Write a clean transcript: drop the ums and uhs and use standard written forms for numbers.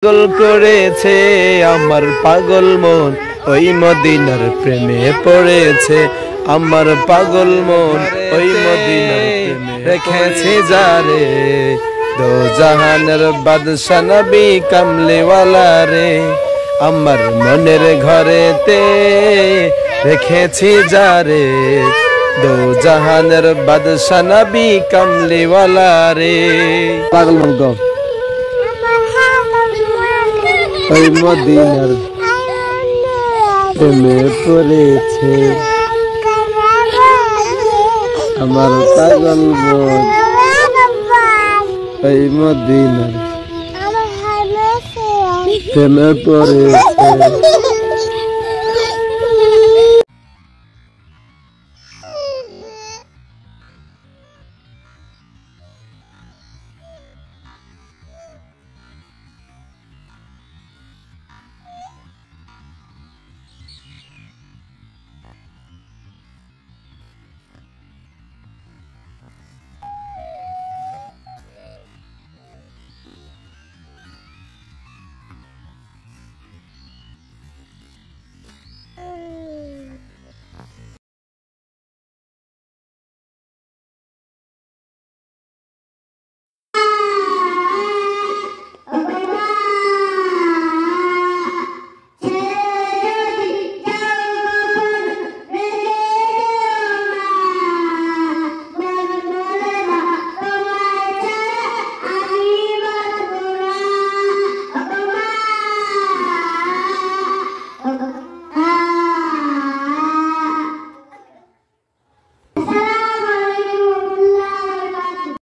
পাগল করেছে আমার পাগল মন, ওই মদিনার প্রেমে পড়েছে আমার পাগল মন, ওই মদিনার প্রেমে রেখেছে যারে দো জাহানের বাদশা নবী কামলিওয়ালা রে। আমার মনের ঘরেতে রেখেছি যারে দো জাহানের বাদশা নবী কামলিওয়ালা রে। পাগল মন গো ওই মদিনার প্রেমে পড়েছে আমার পাগল মন, ওই মদিনার প্রেমে পড়েছে।